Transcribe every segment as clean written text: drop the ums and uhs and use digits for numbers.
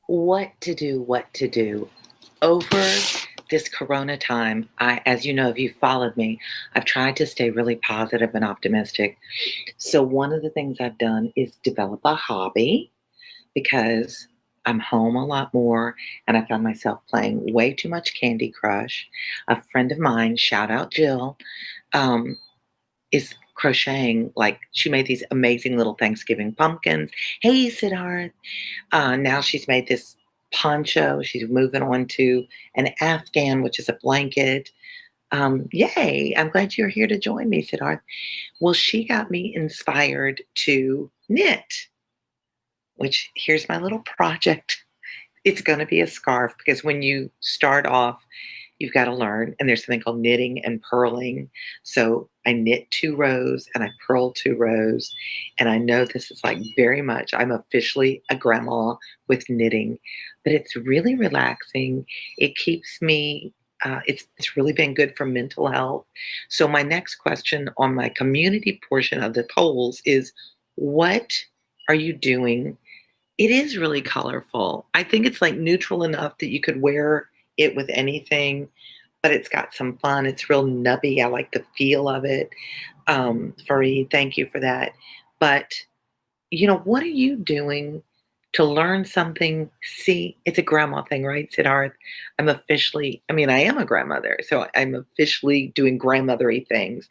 What to do, what to do. Over this corona time, as you know, if you've followed me, I've tried to stay really positive and optimistic. So one of the things I've done is develop a hobby because I'm home a lot more and I found myself playing way too much Candy Crush. A friend of mine, shout out Jill, um, is crocheting. Like she made these amazing little Thanksgiving pumpkins. Hey, Siddharth. Now she's made this poncho. She's moving on to an Afghan, which is a blanket. Yay! I'm glad you're here to join me, Siddharth. Well, she got me inspired to knit, which here's my little project. It's going to be a scarf because when you start off, you've got to learn. And there's something called knitting and purling. So I knit 2 rows and I purl 2 rows. And I know this is like very much, I'm officially a grandma with knitting, but it's really relaxing. It keeps me, it's really been good for mental health. So my next question on my community portion of the polls is what are you doing? It is really colorful. I think it's like neutral enough that you could wear it with anything, but it's got some fun. It's real nubby. I like the feel of it. Fareed, thank you for that. But, what are you doing to learn something? See, it's a grandma thing, right, Siddharth? I am a grandmother, so I'm officially doing grandmothery things,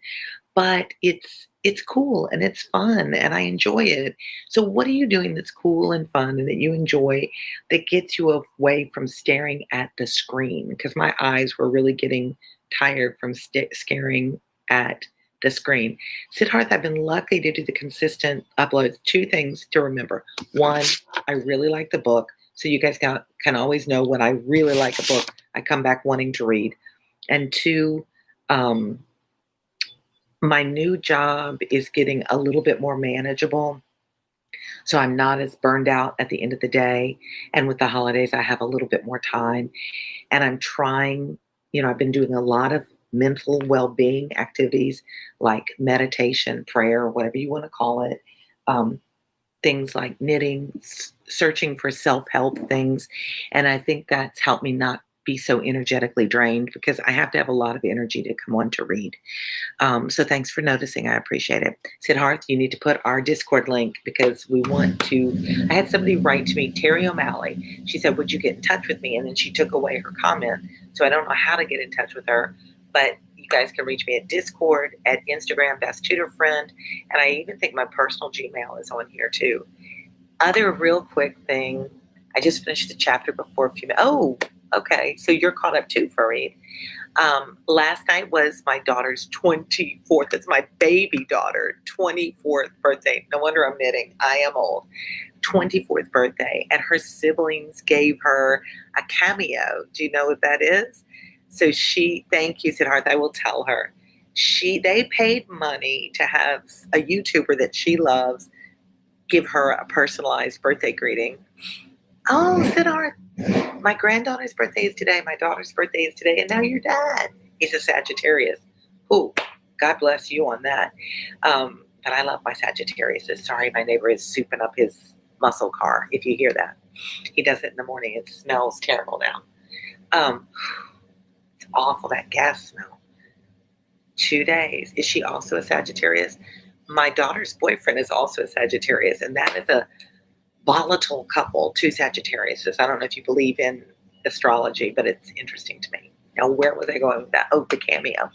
but it's cool and it's fun and I enjoy it. So what are you doing that's cool and fun and that you enjoy that gets you away from staring at the screen? Because my eyes were really getting tired from staring at the screen. Siddharth, I've been lucky to do the consistent uploads. 2 things to remember. One, I really like the book. So you guys can always know when I really like a book, I come back wanting to read. And two, um, my new job is getting a little bit more manageable. So I'm not as burned out at the end of the day. And with the holidays, I have a little bit more time. And I'm trying, I've been doing a lot of mental well being activities like meditation, prayer, whatever you want to call it. Um, Things like knitting, searching for self help things. And I think that's helped me not be so energetically drained because I have to have a lot of energy to come on to read. So thanks for noticing. I appreciate it. Siddharth, you need to put our Discord link because we want to. I had somebody write to me, Terry O'Malley. She said, would you get in touch with me? And then she took away her comment. So I don't know how to get in touch with her, but you guys can reach me at Discord, at Instagram, Best Tutor Friend. And I even think my personal Gmail is on here too. Other real quick thing, I just finished the chapter before a few minutes. Oh, okay. So you're caught up too, Fareed. Last night was my daughter's 24th. It's my baby daughter, 24th birthday. No wonder I'm knitting. I am old. 24th birthday. And her siblings gave her a cameo. Do you know what that is? So thank you, Siddharth. I will tell her. They paid money to have a YouTuber that she loves give her a personalized birthday greeting. Oh, Siddharth, my granddaughter's birthday is today. My daughter's birthday is today. And now your dad. He's a Sagittarius. Ooh, God bless you on that. But I love my Sagittarius. Sorry, my neighbor is souping up his muscle car. If you hear that, he does it in the morning. It smells terrible now. It's awful, that gas smell. 2 days. Is she also a Sagittarius? My daughter's boyfriend is also a Sagittarius, and that is a volatile couple, 2 Sagittarius. I don't know if you believe in astrology, but it's interesting to me. Now, where was I going with that? Oh, the cameo.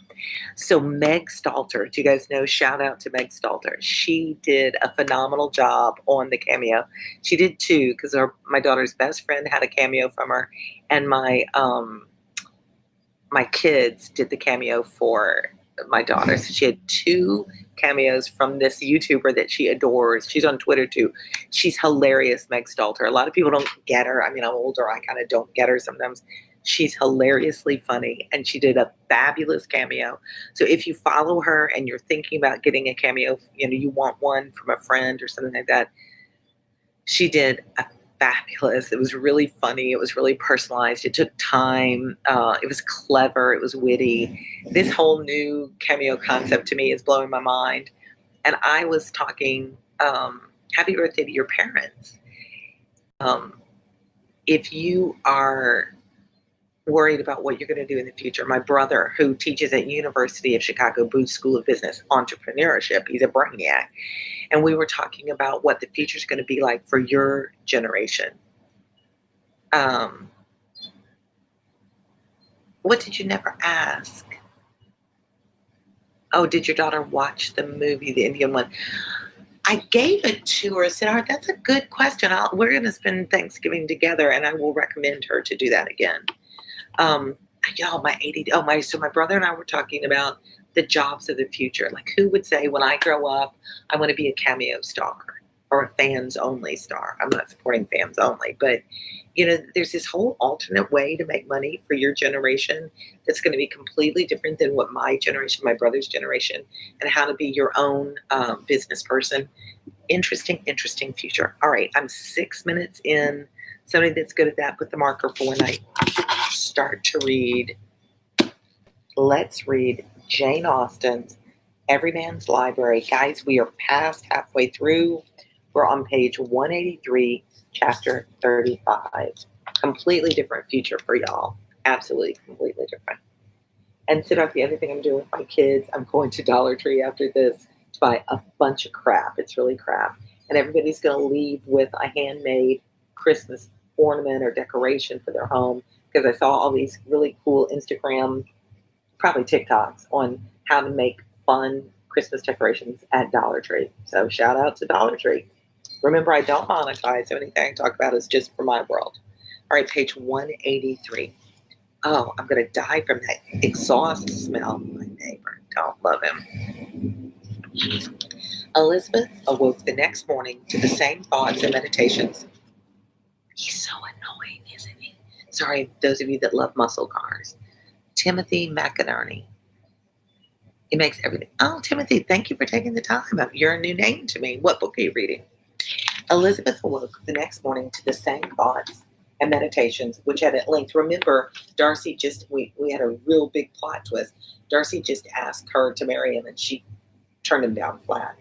So Meg Stalter, do you guys know? Shout out to Meg Stalter. She did a phenomenal job on the cameo. She did 2 because my daughter's best friend had a cameo from her, and my kids did the cameo for my daughter. So she had 2 cameos from this YouTuber that she adores. She's on Twitter too. She's hilarious, Meg Stalter. A lot of people don't get her. I mean, I'm older. I kind of don't get her sometimes. She's hilariously funny, and she did a fabulous cameo. So if you follow her and you're thinking about getting a cameo, you want one from a friend or something like that, she did a fabulous. It was really funny. It was really personalized. It took time. It was clever. It was witty. This whole new cameo concept to me is blowing my mind. And I was talking, happy birthday to your parents. Um, if you are worried about what you're going to do in the future, my brother, who teaches at University of Chicago Booth School of Business Entrepreneurship, he's a brainiac, and we were talking about what the future is going to be like for your generation. What did you never ask? Oh, did your daughter watch the movie, the Indian one? I gave it to her. I said, "Oh, that's a good question. We're going to spend Thanksgiving together, and I will recommend her to do that again." Um, my 80. So my brother and I were talking about the jobs of the future. Like, who would say, when I grow up, I want to be a cameo star or a fans only star? I'm not supporting fans only, but there's this whole alternate way to make money for your generation that's going to be completely different than what my generation, my brother's generation, and how to be your own business person. Interesting future. All right, I'm 6 minutes in. Somebody that's good at that, put the marker for when I start to read. Let's read Jane Austen's Everyman's Library. Guys, we are past halfway through. We're on page 183, chapter 35. Completely different future for y'all. Absolutely, completely different. And so the other thing I'm doing with my kids, I'm going to Dollar Tree after this to buy a bunch of crap. It's really crap. And everybody's going to leave with a handmade Christmas ornament or decoration for their home, because I saw all these really cool Instagram, probably TikToks, on how to make fun Christmas decorations at Dollar Tree. So shout out to Dollar Tree. Remember, I don't monetize, so anything I talk about is just for my world. All right, page 183. Oh, I'm going to die from that exhaust smell. My neighbor, don't love him. Elizabeth awoke the next morning to the same thoughts and meditations. He's so annoying, isn't he? Sorry, those of you that love muscle cars. Timothy McInerney. He makes everything. Oh, Timothy, thank you for taking the time. You're a new name to me. What book are you reading? Elizabeth awoke the next morning to the same thoughts and meditations, which had at length, remember, Darcy we had a real big plot twist. Darcy just asked her to marry him, and she turned him down flat.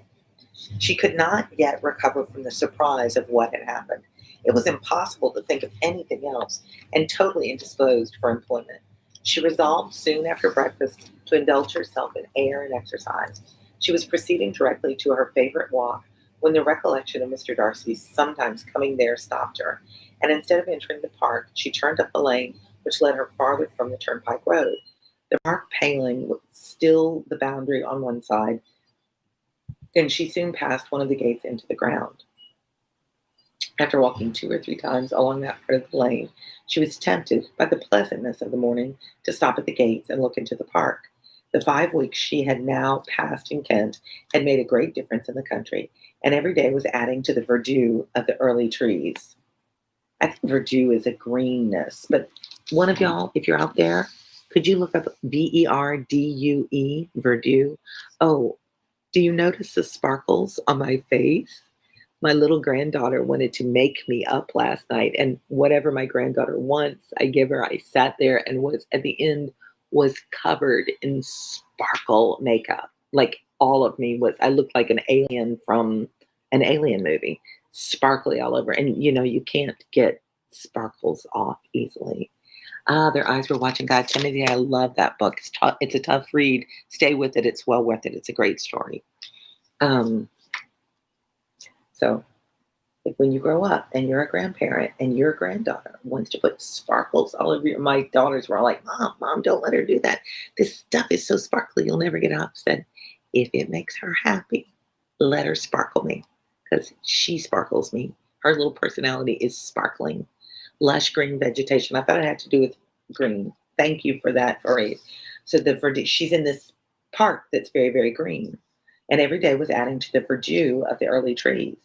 She could not yet recover from the surprise of what had happened. It was impossible to think of anything else, and totally indisposed for employment. She resolved soon after breakfast to indulge herself in air and exercise. She was proceeding directly to her favorite walk when the recollection of Mr. Darcy's sometimes coming there stopped her, and instead of entering the park, she turned up the lane which led her farther from the turnpike road. The park paling was still the boundary on one side, and she soon passed one of the gates into the ground. After walking 2 or 3 times along that part of the lane, she was tempted by the pleasantness of the morning to stop at the gates and look into the park. The 5 weeks she had now passed in Kent had made a great difference in the country, and every day was adding to the verdure of the early trees. I think verdure is a greenness, but one of y'all, if you're out there, could you look up Verdue, verdure? Oh, do you notice the sparkles on my face? My little granddaughter wanted to make me up last night, and whatever my granddaughter wants, I give her. I sat there and was at the end was covered in sparkle makeup. Like all of me was, I looked like an alien from an alien movie, sparkly all over. And you can't get sparkles off easily. Their eyes were watching God. Timothy, I love that book. It's a tough read. Stay with it. It's well worth it. It's a great story. So when you grow up and you're a grandparent and your granddaughter wants to put sparkles all over my daughters were all like, Mom, don't let her do that. This stuff is so sparkly, you'll never get off. Said, if it makes her happy, let her sparkle me, because she sparkles me. Her little personality is sparkling. Lush green vegetation. I thought it had to do with green. Thank you for that phrase. So she's in this park that's very, very green, and every day was adding to the verdure of the early trees.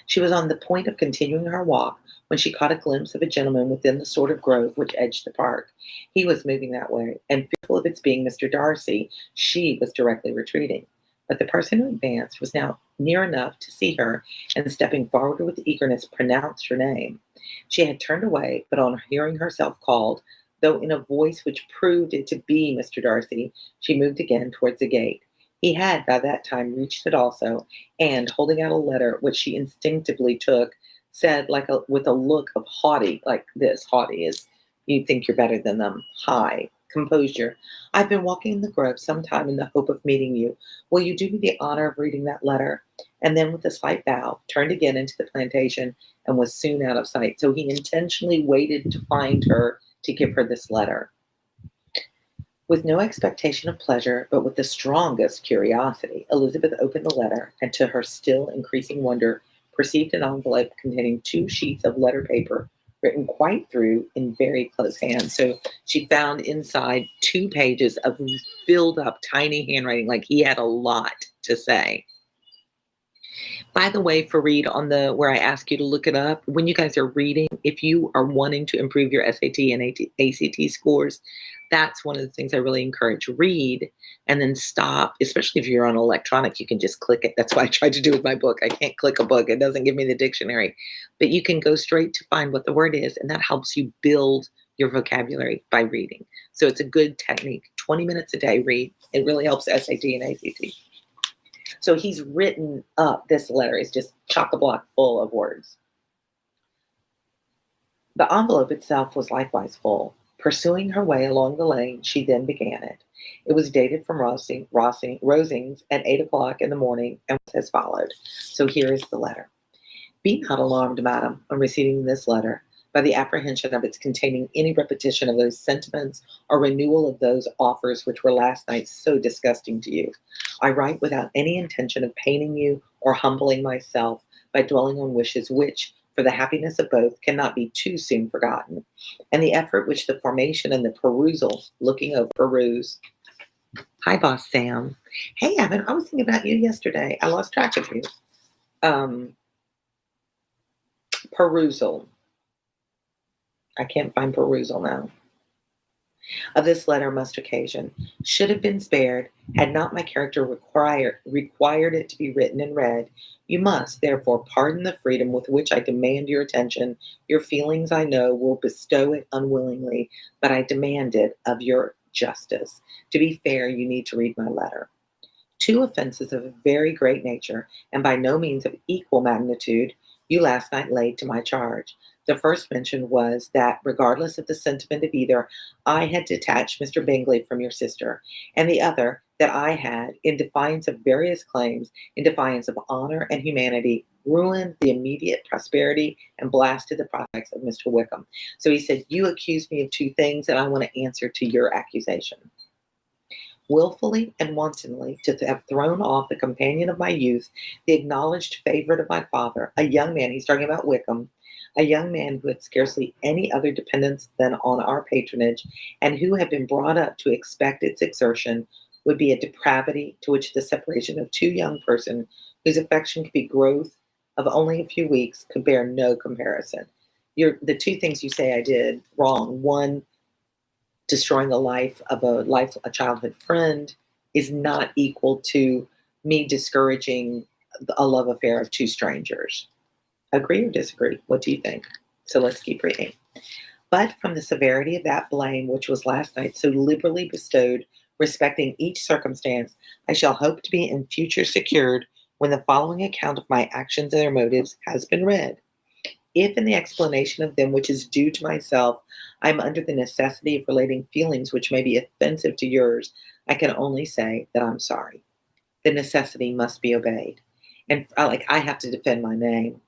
She was on the point of continuing her walk when she caught a glimpse of a gentleman within the sort of grove which edged the park. He was moving that way, and fearful of its being Mr. Darcy, she was directly retreating. But the person who advanced was now near enough to see her, and stepping forward with eagerness, pronounced her name. She had turned away, but on hearing herself called, though in a voice which proved it to be Mr. Darcy, she moved again towards the gate. He had by that time reached it also, and holding out a letter which she instinctively took, said, with a look of haughty, like this, haughty is you think you're better than them, high composure. I've been walking in the grove some time in the hope of meeting you. Will you do me the honor of reading that letter? And then with a slight bow, turned again into the plantation and was soon out of sight. So he intentionally waited to find her to give her this letter. With no expectation of pleasure, but with the strongest curiosity, Elizabeth opened the letter and, to her still increasing wonder, perceived an envelope containing 2 sheets of letter paper written quite through in very close hand. So she found inside 2 pages of filled up tiny handwriting, like he had a lot to say. By the way, for read on the where I ask you to look it up, when you guys are reading, if you are wanting to improve your SAT and ACT scores, that's one of the things I really encourage. Read and then stop, especially if you're on electronic, you can just click it. That's what I tried to do with my book. I can't click a book. It doesn't give me the dictionary. But you can go straight to find what the word is, and that helps you build your vocabulary by reading. So it's a good technique. 20 minutes a day, read. It really helps SAT and ACT. So he's written up this letter. It's just chock-a-block full of words. The envelope itself was likewise full. Pursuing her way along the lane, she then began it. It was dated from Rosings at 8 o'clock in the morning and was as followed. So here is the letter. Be not alarmed, madam, on receiving this letter by the apprehension of its containing any repetition of those sentiments or renewal of those offers which were last night so disgusting to you. I write without any intention of paining you or humbling myself by dwelling on wishes which, for the happiness of both, cannot be too soon forgotten, and the effort which the formation and the peruse. Hi, Boss Sam. Hey, Evan, I was thinking about you yesterday. I lost track of you. Perusal. I can't find perusal now. Of this letter must occasion should have been spared had not my character required it to be written and read. You must, therefore, pardon the freedom with which I demand your attention. Your feelings, I know, will bestow it unwillingly, but I demand it of your justice. To be fair, you need to read my letter. 2 offenses of a very great nature, and by no means of equal magnitude, you last night laid to my charge. The first mentioned was that, regardless of the sentiment of either, I had detached Mr. Bingley from your sister, and the other, that I had, in defiance of various claims, in defiance of honor and humanity, ruined the immediate prosperity and blasted the prospects of Mr. Wickham. So he said, you accuse me of 2 things, and I want to answer to your accusation. Willfully and wantonly to have thrown off the companion of my youth, the acknowledged favorite of my father, a young man, he's talking about Wickham, a young man who had scarcely any other dependence than on our patronage, and who had been brought up to expect its exertion, would be a depravity to which the separation of 2 young persons, whose affection could be growth of only a few weeks, could bear no comparison. The 2 things you say I did wrong. One, destroying the life of a childhood friend is not equal to me discouraging a love affair of 2 strangers. Agree or disagree? What do you think? So let's keep reading. But from the severity of that blame which was last night so liberally bestowed respecting each circumstance, I shall hope to be in future secured when the following account of my actions and their motives has been read. If in the explanation of them which is due to myself, I am under the necessity of relating feelings which may be offensive to yours, I can only say that I'm sorry. The necessity must be obeyed. And I have to defend my name.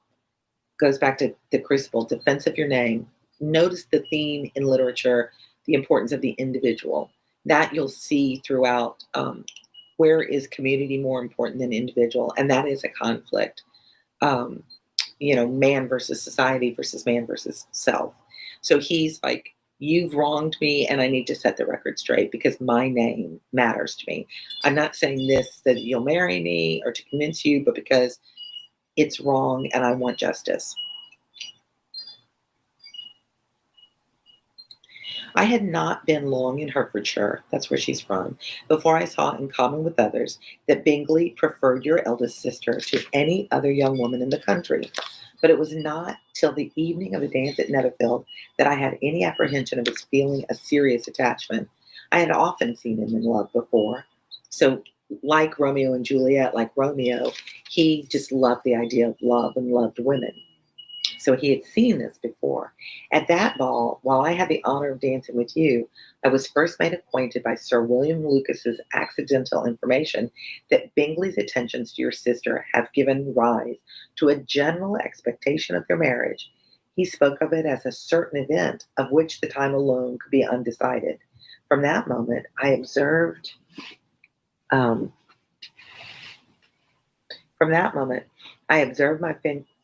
Goes back to the Crucible, defense of your name. Notice the theme in literature, the importance of the individual. That you'll see throughout. Where is community more important than individual? And that is a conflict. Man versus society versus man versus self. So he's like, you've wronged me and I need to set the record straight because my name matters to me. I'm not saying this that you'll marry me or to convince you, but because it's wrong and I want justice. I had not been long in Hertfordshire, that's where she's from, before I saw, in common with others, that Bingley preferred your eldest sister to any other young woman in the country. But it was not till the evening of the dance at Netherfield that I had any apprehension of his feeling a serious attachment. I had often seen him in love before. So like Romeo and Juliet, like Romeo, he just loved the idea of love and loved women. So he had seen this before. At that ball, while I had the honor of dancing with you, I was first made acquainted by Sir William Lucas's accidental information that Bingley's attentions to your sister have given rise to a general expectation of their marriage. He spoke of it as a certain event of which the time alone could be undecided. From that moment, um, from that moment, I observed my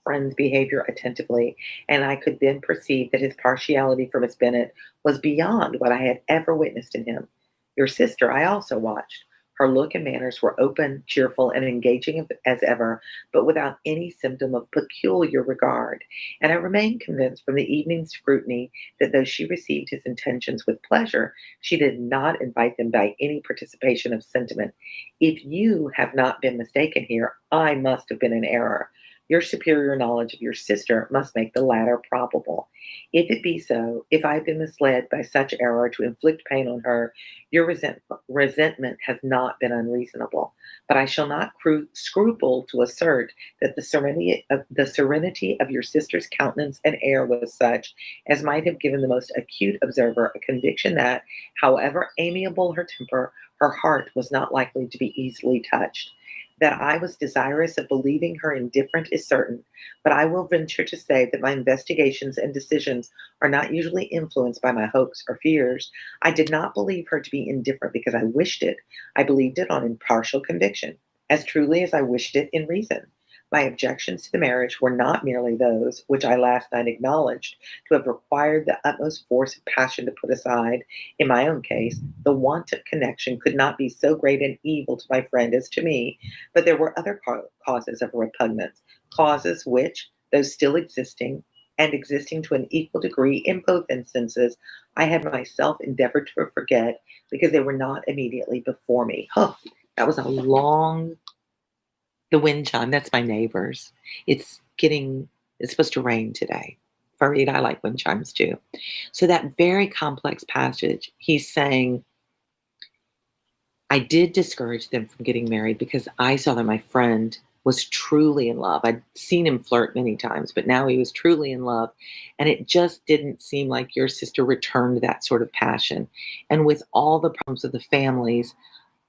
friend's behavior attentively, and I could then perceive that his partiality for Miss Bennet was beyond what I had ever witnessed in him. Your sister I also watched. Her look and manners were open, cheerful, and engaging as ever, but without any symptom of peculiar regard. And I remained convinced from the evening's scrutiny that though she received his intentions with pleasure, she did not invite them by any participation of sentiment. If you have not been mistaken here, I must have been in error. Your superior knowledge of your sister must make the latter probable. If it be so, if I have been misled by such error to inflict pain on her, your resentment has not been unreasonable. But I shall not scruple to assert that the serenity of your sister's countenance and air was such as might have given the most acute observer a conviction that, however amiable her temper, her heart was not likely to be easily touched. That I was desirous of believing her indifferent is certain, but I will venture to say that my investigations and decisions are not usually influenced by my hopes or fears. I did not believe her to be indifferent because I wished it. I believed it on impartial conviction, as truly as I wished it in reason. My objections to the marriage were not merely those which I last night acknowledged to have required the utmost force of passion to put aside. In my own case, the want of connection could not be so great an evil to my friend as to me, but there were other causes of repugnance, causes which, though still existing, and existing to an equal degree in both instances, I had myself endeavored to forget because they were not immediately before me. Huh, that was a long the wind chime, that's my neighbors. It's it's supposed to rain today. Fareed, I like wind chimes too. So that very complex passage, he's saying, I did discourage them from getting married because I saw that my friend was truly in love. I'd seen him flirt many times, but now he was truly in love. And it just didn't seem like your sister returned that sort of passion. And with all the problems of the families,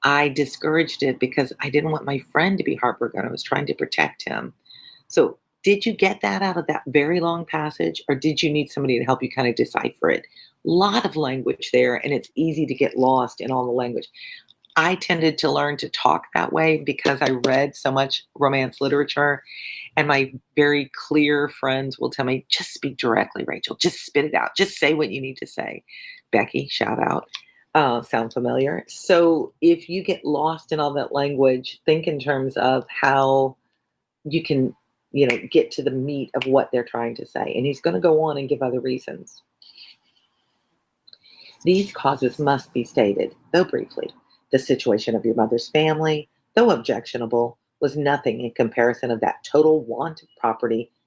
I discouraged it because I didn't want my friend to be heartbroken. I was trying to protect him. So, did you get that out of that very long passage, or did you need somebody to help you kind of decipher it? A lot of language there, and it's easy to get lost in all the language. I tended to learn to talk that way because I read so much romance literature, and my very clear friends will tell me, just speak directly, Rachel. Just spit it out. Just say what you need to say. Becky, shout out. Sound familiar? So if you get lost in all that language, think in terms of how you can, get to the meat of what they're trying to say. And he's going to go on and give other reasons. These causes must be stated, though briefly. The situation of your mother's family, though objectionable, was nothing in comparison of that total want of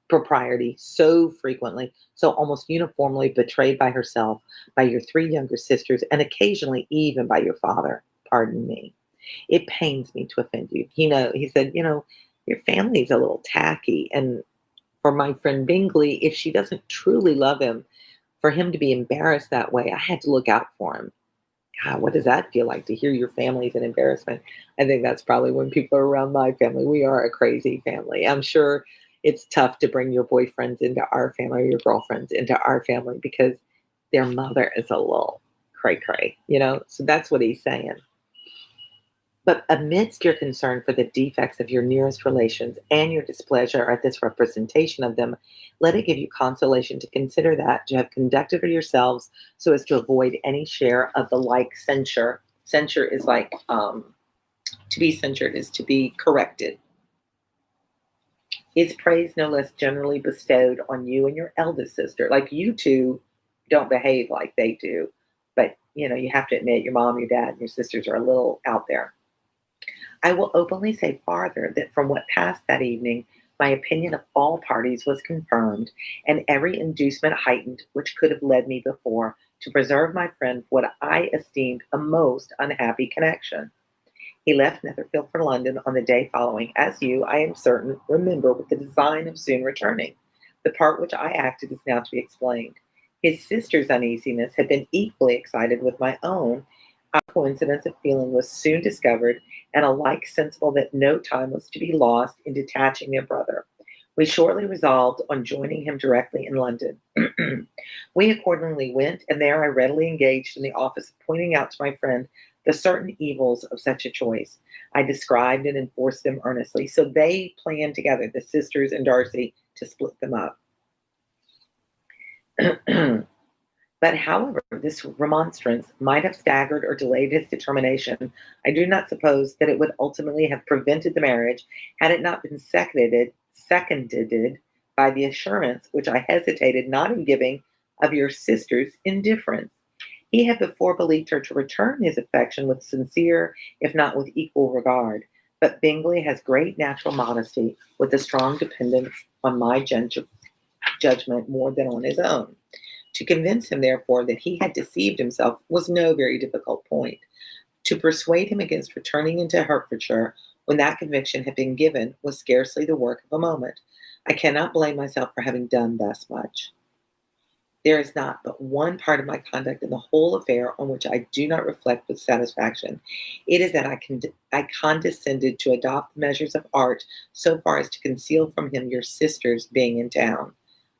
propriety so frequently, so almost uniformly betrayed by herself, by your three younger sisters, and occasionally even by your father. Pardon me. It pains me to offend you. He said, your family's a little tacky. And for my friend Bingley, if she doesn't truly love him, for him to be embarrassed that way, I had to look out for him. God, what does that feel like to hear your family's an embarrassment? I think that's probably when people are around my family. We are a crazy family. I'm sure it's tough to bring your boyfriends into our family or your girlfriends into our family because their mother is a little cray cray, So that's what he's saying. But amidst your concern for the defects of your nearest relations and your displeasure at this representation of them, let it give you consolation to consider that you have conducted yourselves so as to avoid any share of the like censure. Censure is like to be censured is to be corrected. Is praise no less generally bestowed on you and your eldest sister? Like you two don't behave like they do, but you have to admit your mom, your dad, and your sisters are a little out there. I will openly say farther that from what passed that evening, my opinion of all parties was confirmed, and every inducement heightened which could have led me before to preserve my friend for what I esteemed a most unhappy connection. He left Netherfield for London on the day following, as you, I am certain, remember, with the design of soon returning. The part which I acted is now to be explained. His sister's uneasiness had been equally excited with my own. Our coincidence of feeling was soon discovered, and alike sensible that no time was to be lost in detaching their brother. We shortly resolved on joining him directly in London. We accordingly went, and there I readily engaged in the office of pointing out to my friend the certain evils of such a choice. I described and enforced them earnestly. So they planned together, the sisters and Darcy, to split them up. But however this remonstrance might have staggered or delayed his determination, I do not suppose that it would ultimately have prevented the marriage had it not been seconded by the assurance which I hesitated not in giving of your sister's indifference. He had before believed her to return his affection with sincere, if not with equal regard. But Bingley has great natural modesty, with a strong dependence on my judgment more than on his own. To convince him, therefore, that he had deceived himself was no very difficult point. To persuade him against returning into Hertfordshire when that conviction had been given was scarcely the work of a moment. I cannot blame myself for having done thus much. There is not but one part of my conduct in the whole affair on which I do not reflect with satisfaction. It is that I condescended to adopt measures of art so far as to conceal from him your sister's being in town.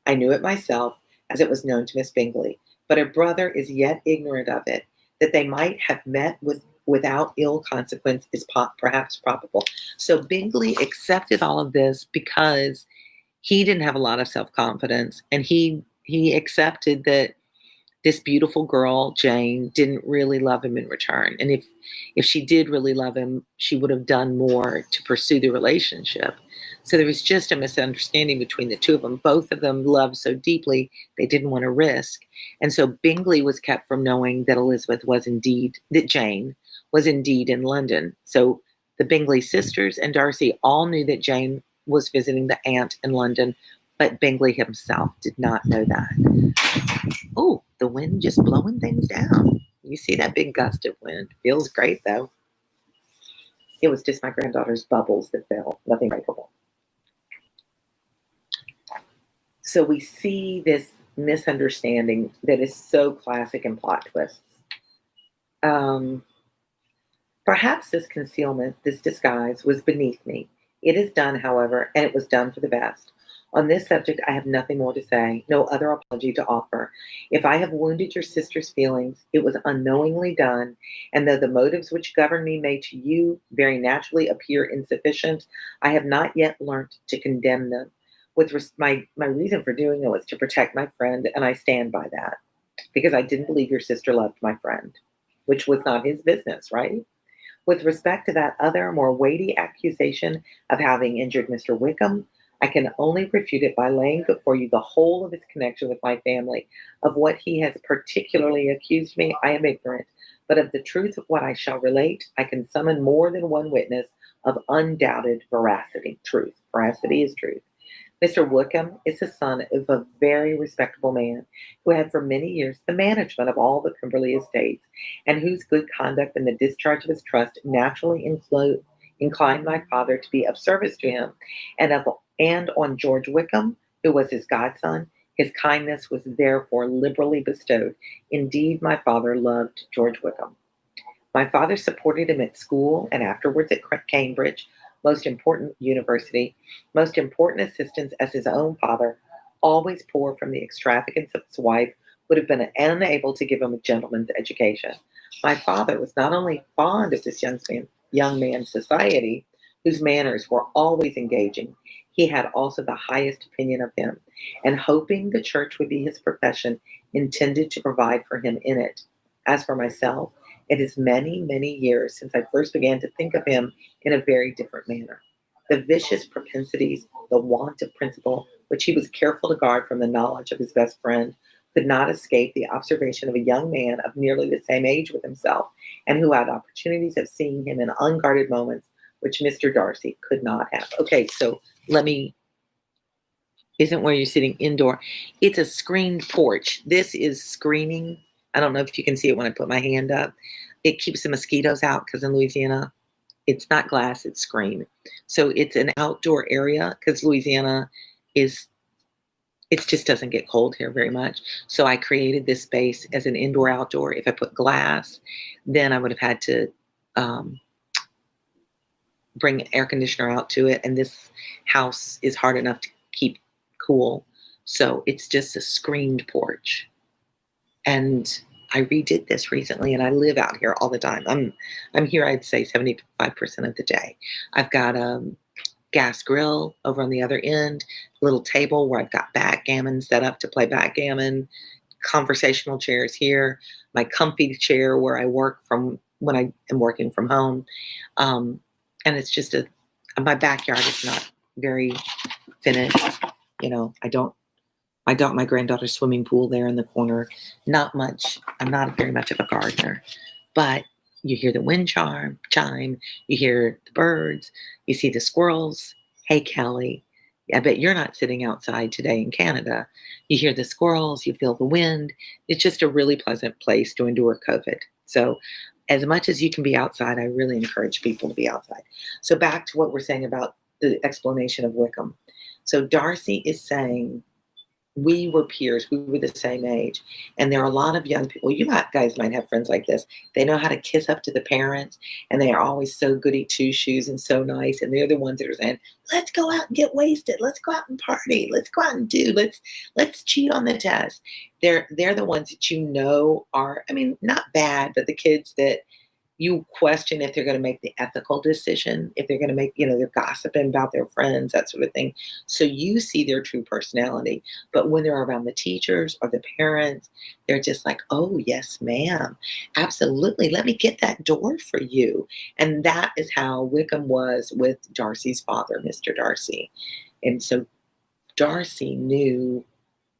I knew it myself, as it was known to Miss Bingley, but her brother is yet ignorant of it. That they might have met without ill consequence is perhaps probable. So Bingley accepted all of this because he didn't have a lot of self-confidence, and he accepted that this beautiful girl, Jane, didn't really love him in return. And if she did really love him, she would have done more to pursue the relationship. So there was just a misunderstanding between the two of them. Both of them loved so deeply, they didn't want to risk. And so Bingley was kept from knowing that Jane was indeed in London. So the Bingley sisters and Darcy all knew that Jane was visiting the aunt in London, but Bingley himself did not know that. Oh, the wind just blowing things down. You see that big gust of wind. Feels great, though. It was just my granddaughter's bubbles that fell. Nothing breakable. So we see this misunderstanding that is so classic in plot twists. Perhaps this concealment, this disguise, was beneath me. It is done, however, and it was done for the best. On this subject, I have nothing more to say, no other apology to offer. If I have wounded your sister's feelings, it was unknowingly done, and though the motives which govern me may to you very naturally appear insufficient, I have not yet learnt to condemn them. My reason for doing it was to protect my friend, and I stand by that, because I didn't believe your sister loved my friend, which was not his business, right? With respect to that other, more weighty accusation of having injured Mr. Wickham, I can only refute it by laying before you the whole of his connection with my family. Of what he has particularly accused me, I am ignorant, but of the truth of what I shall relate, I can summon more than one witness of undoubted veracity. Truth. Veracity is truth. Mr. Wickham is the son of a very respectable man who had for many years the management of all the Pemberley estates, and whose good conduct in the discharge of his trust naturally inclined my father to be of service to him, and on George Wickham, who was his godson, his kindness was therefore liberally bestowed. Indeed, my father loved George Wickham. My father supported him at school and afterwards at Cambridge, most important university, most important assistance as his own father, always poor from the extravagance of his wife, would have been unable to give him a gentleman's education. My father was not only fond of this young man's society, whose manners were always engaging, he had also the highest opinion of him, and hoping the church would be his profession, intended to provide for him in it. As for myself, it is many, many years since I first began to think of him in a very different manner. The vicious propensities, the want of principle, which he was careful to guard from the knowledge of his best friend, could not escape the observation of a young man of nearly the same age with himself, and who had opportunities of seeing him in unguarded moments, which Mr. Darcy could not have. Okay, so isn't where you're sitting indoor. It's a screened porch. This is screening. I don't know if you can see it when I put my hand up. It keeps the mosquitoes out because in Louisiana, it's not glass, it's screen. So it's an outdoor area because Louisiana is it just doesn't get cold here very much. So I created this space as an indoor outdoor. If I put glass, then I would have had to um, bring an air conditioner out to it. And this house is hard enough to keep cool. So it's just a screened porch. And I redid this recently, and I live out here all the time. I'm here, I'd say 75% of the day. I've got a gas grill over on the other end, little table where I've got backgammon set up to play backgammon, conversational chairs here, my comfy chair where I work from when I am working from home. And it's just my backyard is not very finished. My granddaughter's swimming pool there in the corner. Not much. I'm not very much of a gardener, but you hear the wind chime, you hear the birds, you see the squirrels. Hey, Kelly, I bet you're not sitting outside today in Canada. You hear the squirrels, you feel the wind. It's just a really pleasant place to endure COVID. So as much as you can be outside, I really encourage people to be outside. So back to what we're saying about the explanation of Wickham. So Darcy is saying, we were peers. We were the same age. And there are a lot of young people. Guys might have friends like this. They know how to kiss up to the parents, and they are always so goody two-shoes and so nice. And they're the ones that are saying, let's go out and get wasted. Let's go out and party. Let's go out and let's cheat on the test. They're the ones that are, not bad, but the kids that you question if they're going to make the ethical decision, if they're going to make, they're gossiping about their friends, that sort of thing. So you see their true personality. But when they're around the teachers or the parents, they're just like, oh, yes, ma'am. Absolutely. Let me get that door for you. And that is how Wickham was with Darcy's father, Mr. Darcy. And so Darcy knew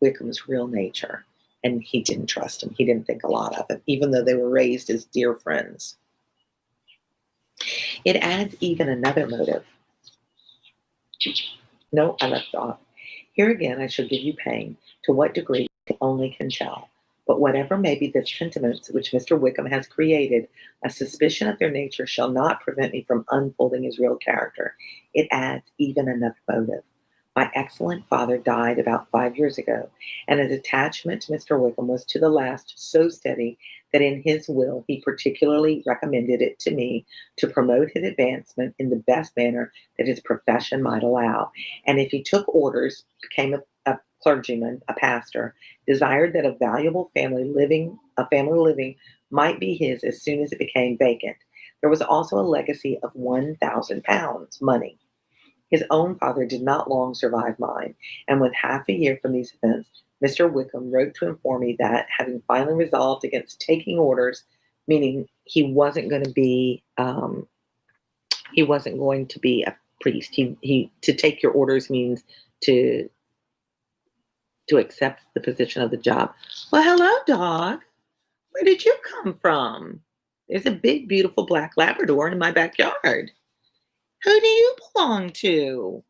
Wickham's real nature, and he didn't trust him. He didn't think a lot of him, even though they were raised as dear friends. It adds even another motive. No, I left off. Here again, I shall give you pain, to what degree only can tell. But whatever may be the sentiments which Mr. Wickham has created, a suspicion of their nature shall not prevent me from unfolding his real character. It adds even another motive. My excellent father died about 5 years ago, and his attachment to Mr. Wickham was to the last so steady that in his will he particularly recommended it to me to promote his advancement in the best manner that his profession might allow. And if he took orders, became a clergyman, a pastor, desired that a valuable family living might be his as soon as it became vacant. There was also a legacy of £1,000 money. His own father did not long survive mine, and with half a year from these events, Mr. Wickham wrote to inform me that, having finally resolved against taking orders, meaning he wasn't going to be a priest. He to take your orders means to accept the position of the job. Well, hello, dog. Where did you come from? There's a big, beautiful black Labrador in my backyard. Who do you belong to?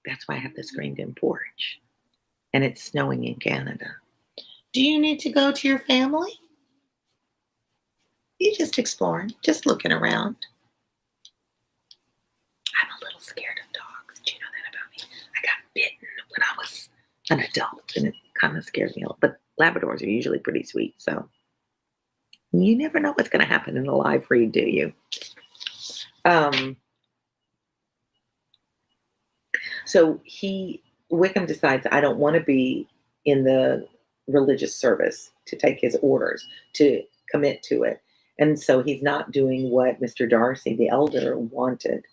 That's why I have the screened-in porch. And it's snowing in Canada. Do you need to go to your family? You just exploring, just looking around. I'm a little scared of dogs. Do you know that about me? I got bitten when I was an adult, and it kind of scared me a little. But Labradors are usually pretty sweet, so you never know what's going to happen in a live read, do you? So Wickham decides, I don't want to be in the religious service to take his orders, to commit to it. And so he's not doing what Mr. Darcy, the elder, wanted.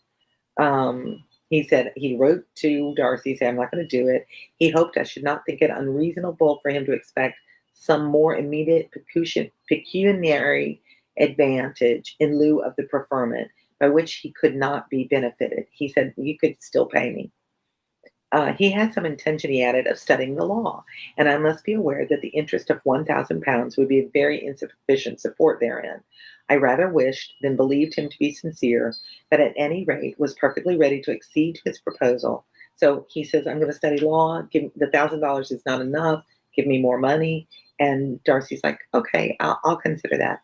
He said, he wrote to Darcy, saying, I'm not going to do it. He hoped I should not think it unreasonable for him to expect some more immediate pecuniary advantage in lieu of the preferment, by which he could not be benefited. He said, you could still pay me. He had some intention, he added, of studying the law, and I must be aware that the interest of £1,000 would be a very insufficient support therein. I rather wished than believed him to be sincere, but at any rate was perfectly ready to accede to his proposal. So he says, I'm going to study law. The $1,000 is not enough. Give me more money. And Darcy's like, okay, I'll consider that.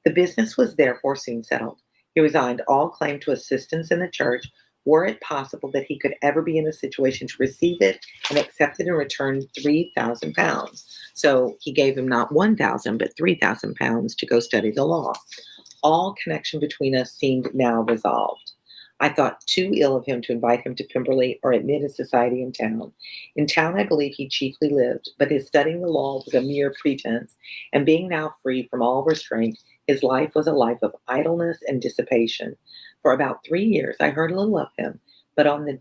The business was therefore soon settled. He resigned all claim to assistance in the church, Were it possible that he could ever be in a situation to receive it and accept it in return £3,000? So he gave him not 1,000, but £3,000 to go study the law. All connection between us seemed now resolved. I thought too ill of him to invite him to Pemberley or admit his society in town. In town, I believe he chiefly lived, but his studying the law was a mere pretense, and being now free from all restraint, his life was a life of idleness and dissipation. For about 3 years, I heard a little of him, but on the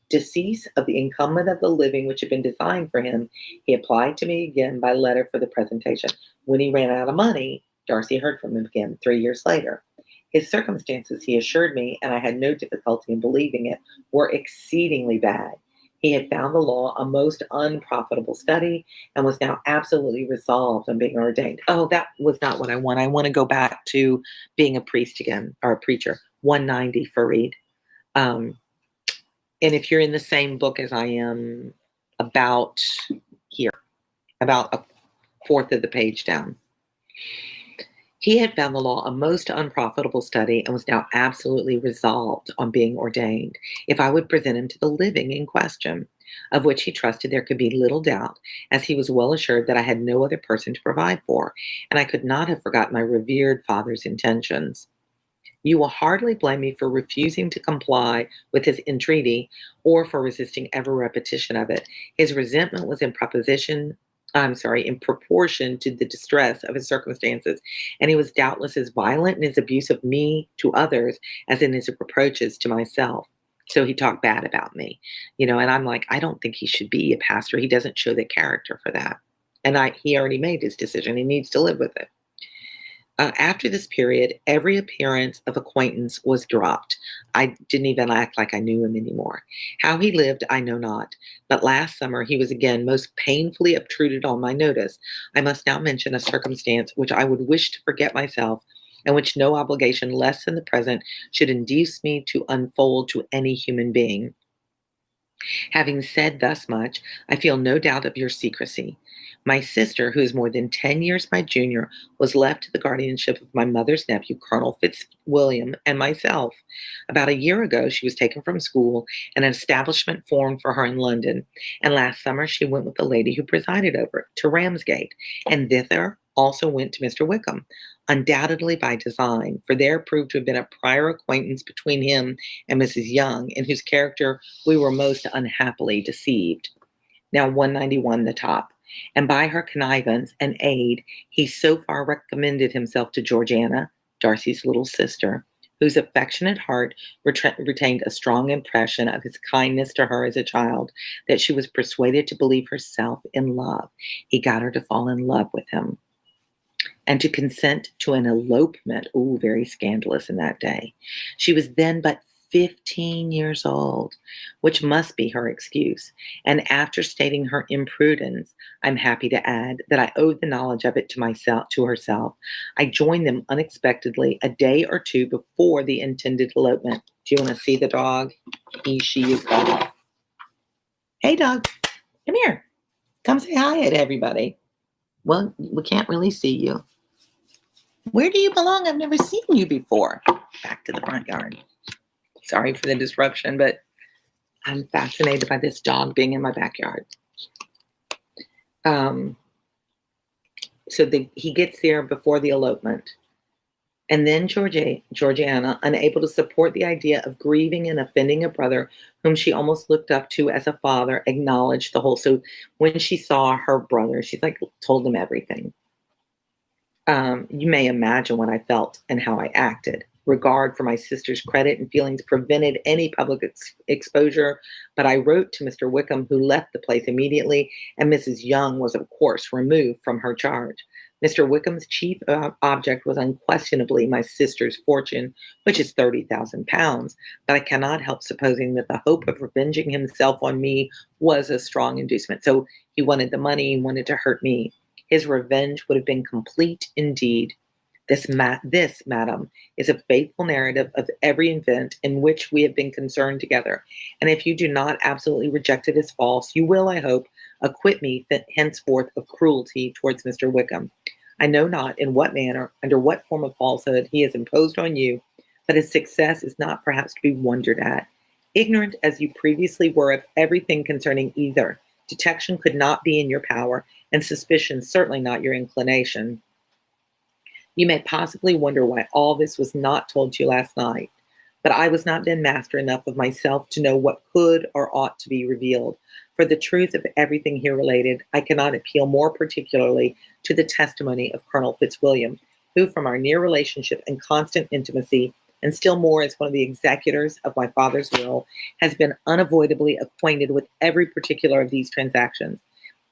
decease of the incumbent of the living which had been designed for him, he applied to me again by letter for the presentation. When he ran out of money, Darcy heard from him again 3 years later. His circumstances, he assured me, and I had no difficulty in believing it, were exceedingly bad. He had found the law a most unprofitable study and was now absolutely resolved on being ordained. Oh, that was not what I want. I want to go back to being a priest again, or a preacher. 190 for read. And if you're in the same book as I am, about here, about a fourth of the page down. He had found the law a most unprofitable study and was now absolutely resolved on being ordained, if I would present him to the living in question, of which he trusted there could be little doubt, as he was well assured that I had no other person to provide for, and I could not have forgotten my revered father's intentions. You will hardly blame me for refusing to comply with his entreaty or for resisting every repetition of it. His resentment was in proportion to the distress of his circumstances, and he was doubtless as violent in his abuse of me to others as in his reproaches to myself. So he talked bad about me, and I'm like, I don't think he should be a pastor. He doesn't show the character for that. And he already made his decision. He needs to live with it. After this period, every appearance of acquaintance was dropped. I didn't even act like I knew him anymore. How he lived, I know not. But last summer, he was again most painfully obtruded on my notice. I must now mention a circumstance which I would wish to forget myself, and which no obligation less than the present should induce me to unfold to any human being. Having said thus much, I feel no doubt of your secrecy. My sister, who is more than 10 years my junior, was left to the guardianship of my mother's nephew, Colonel Fitzwilliam, and myself. About a year ago, she was taken from school and an establishment formed for her in London, and last summer she went with the lady who presided over it to Ramsgate, and thither also went to Mr. Wickham, undoubtedly by design, for there proved to have been a prior acquaintance between him and Mrs. Young, in whose character we were most unhappily deceived. Now 191 the top. And by her connivance and aid, he so far recommended himself to Georgiana, Darcy's little sister, whose affectionate heart retained a strong impression of his kindness to her as a child, that she was persuaded to believe herself in love. He got her to fall in love with him, and to consent to an elopement. Ooh, very scandalous in that day. She was then but 15 years old, which must be her excuse. And after stating her imprudence, I'm happy to add that I owed the knowledge of it to herself. I joined them unexpectedly a day or two before the intended elopement. Do you want to see the dog? She is dog. Hey, dog, come here. Come say hi to everybody. Well, we can't really see you. Where do you belong? I've never seen you before. Back to the front yard. Sorry for the disruption, but I'm fascinated by this dog being in my backyard. He gets there before the elopement. And then Georgiana, unable to support the idea of grieving and offending a brother whom she almost looked up to as a father, acknowledged the whole. So when she saw her brother, she's like, told him everything. You may imagine what I felt and how I acted. Regard for my sister's credit and feelings prevented any public exposure, but I wrote to Mr. Wickham, who left the place immediately, and Mrs. Young was, of course, removed from her charge. Mr. Wickham's chief object was unquestionably my sister's fortune, which is £30,000, but I cannot help supposing that the hope of revenging himself on me was a strong inducement. So he wanted the money, he wanted to hurt me. His revenge would have been complete indeed. This, madam, is a faithful narrative of every event in which we have been concerned together. And if you do not absolutely reject it as false, you will, I hope, acquit me henceforth of cruelty towards Mr. Wickham. I know not in what manner, under what form of falsehood he has imposed on you, but his success is not perhaps to be wondered at. Ignorant as you previously were of everything concerning either, detection could not be in your power, and suspicion certainly not your inclination. You may possibly wonder why all this was not told to you last night, but I was not then master enough of myself to know what could or ought to be revealed. For the truth of everything here related, I cannot appeal more particularly to the testimony of Colonel Fitzwilliam, who, from our near relationship and constant intimacy, and still more as one of the executors of my father's will, has been unavoidably acquainted with every particular of these transactions.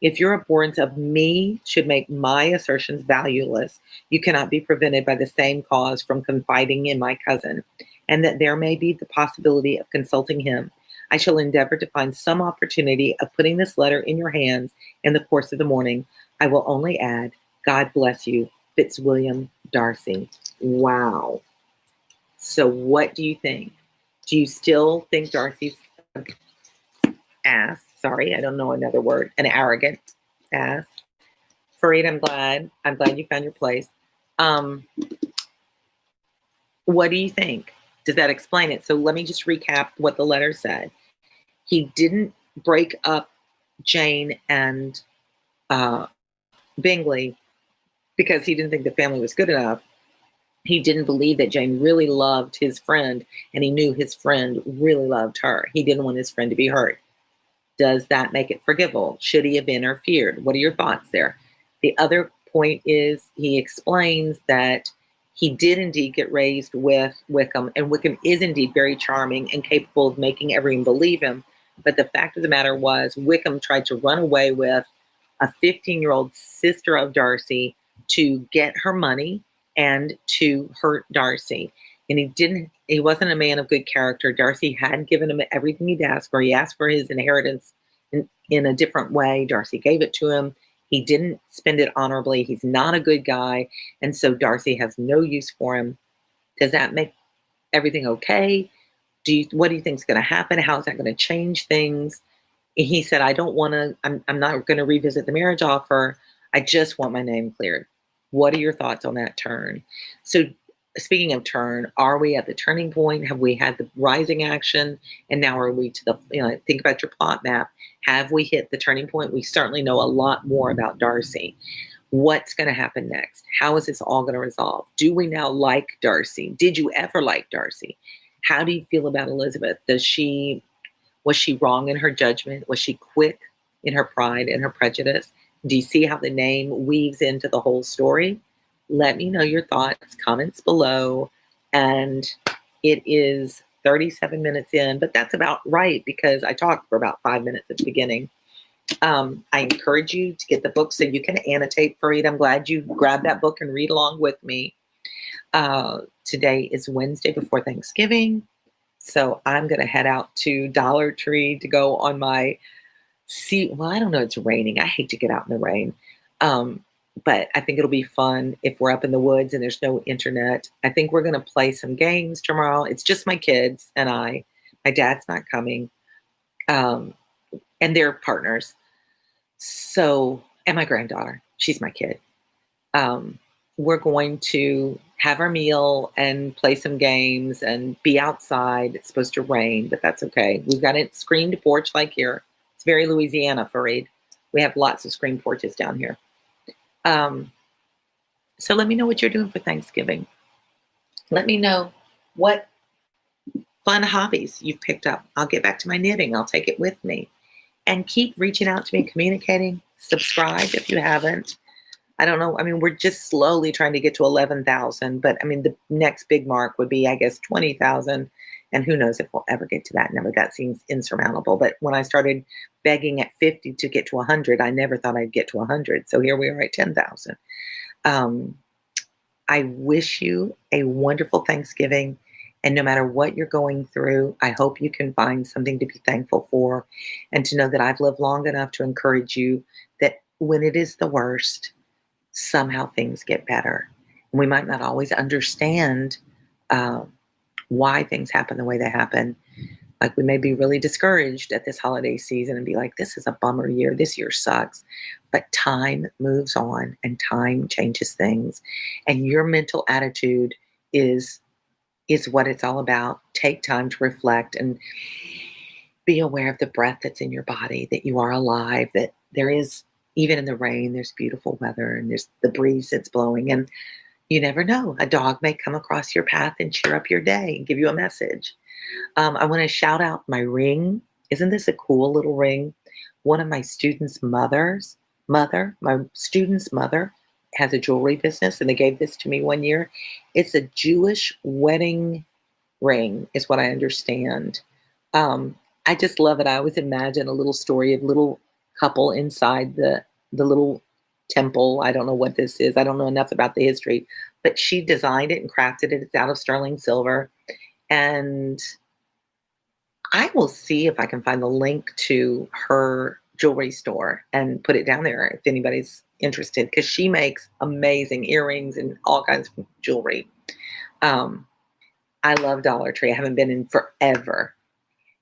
If your abhorrence of me should make my assertions valueless, you cannot be prevented by the same cause from confiding in my cousin, and that there may be the possibility of consulting him. I shall endeavor to find some opportunity of putting this letter in your hands in the course of the morning. I will only add, God bless you, Fitzwilliam Darcy. Wow. So what do you think? Do you still think Darcy's ass? Sorry, I don't know another word. An arrogant ass. Fareed, I'm glad. I'm glad you found your place. What do you think? Does that explain it? So let me just recap what the letter said. He didn't break up Jane and Bingley because he didn't think the family was good enough. He didn't believe that Jane really loved his friend, and he knew his friend really loved her. He didn't want his friend to be hurt. Does that make it forgivable? Should he have interfered? What are your thoughts there? The other point is he explains that he did indeed get raised with Wickham, and Wickham is indeed very charming and capable of making everyone believe him. But the fact of the matter was, Wickham tried to run away with a 15-year-old sister of Darcy to get her money and to hurt Darcy. And he wasn't a man of good character. Darcy had given him everything he'd asked for. He asked for his inheritance in a different way. Darcy gave it to him. He didn't spend it honorably. He's not a good guy. And so Darcy has no use for him. Does that make everything okay? What do you think is going to happen? How is that going to change things? He said, I'm not going to revisit the marriage offer. I just want my name cleared. What are your thoughts on that turn? So speaking of turn, are we at the turning point? Have we had the rising action? And now are we to the, think about your plot map. Have we hit the turning point? We certainly know a lot more about Darcy. What's going to happen next? How is this all going to resolve? Do we now like Darcy? Did you ever like Darcy? How do you feel about Elizabeth? Was she wrong in her judgment? Was she quick in her pride and her prejudice? Do you see how the name weaves into the whole story? Let me know your thoughts, comments below. And it is 37 minutes in, but that's about right because I talked for about 5 minutes at the beginning. I encourage you to get the book so you can annotate for it. I'm glad you grabbed that book and read along with me. Today is Wednesday before Thanksgiving. So I'm going to head out to Dollar Tree to go on my well, I don't know. It's raining. I hate to get out in the rain. But I think it'll be fun if we're up in the woods and there's no internet. I think we're going to play some games tomorrow. It's just my kids and I. My dad's not coming. And their partners. So, and my granddaughter. She's my kid. We're going to have our meal and play some games and be outside. It's supposed to rain, but that's okay. We've got a screened porch like here. It's very Louisiana, Fareed. We have lots of screened porches down here. So let me know what you're doing for Thanksgiving. Let me know what fun hobbies you've picked up. I'll get back to my knitting. I'll take it with me. And keep reaching out to me, communicating. Subscribe if you haven't. I don't know. I mean, we're just slowly trying to get to 11,000. But I mean, the next big mark would be, I guess, 20,000. And who knows if we'll ever get to that number. That seems insurmountable. But when I started begging at 50 to get to 100, I never thought I'd get to 100. So here we are at 10,000. I wish you a wonderful Thanksgiving. And no matter what you're going through, I hope you can find something to be thankful for and to know that I've lived long enough to encourage you that when it is the worst, somehow things get better. And we might not always understand why things happen the way they happen. Like we may be really discouraged at this holiday season and be like, this is a bummer year. This year sucks. But time moves on and time changes things. And your mental attitude is is what it's all about. Take time to reflect and be aware of the breath that's in your body, that you are alive, that there is, even in the rain, there's beautiful weather and there's the breeze that's blowing. And you never know, a dog may come across your path and cheer up your day and give you a message. I want to shout out my ring. Isn't this a cool little ring? One of my students' my student's mother has a jewelry business and they gave this to me one year. It's a Jewish wedding ring, is what I understand. Um, I just love it. I always imagine a little story of little couple inside the little temple. I don't know what this is. I don't know enough about the history, but she designed it and crafted it. It's out of sterling silver. And I will see if I can find the link to her jewelry store and put it down there if anybody's interested, because she makes amazing earrings and all kinds of jewelry. Um, I love Dollar Tree. I haven't been in forever.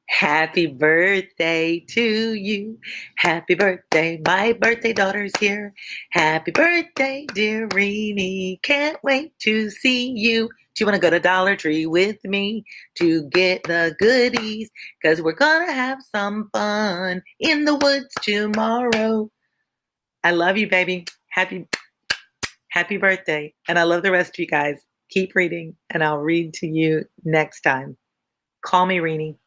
Happy birthday to you. Happy birthday. My birthday daughter's here. Happy birthday, dear Reenie. Can't wait to see you. Do you want to go to Dollar Tree with me to get the goodies? Because we're going to have some fun in the woods tomorrow. I love you, baby. Happy birthday. And I love the rest of you guys. Keep reading, and I'll read to you next time. Call me, Reenie.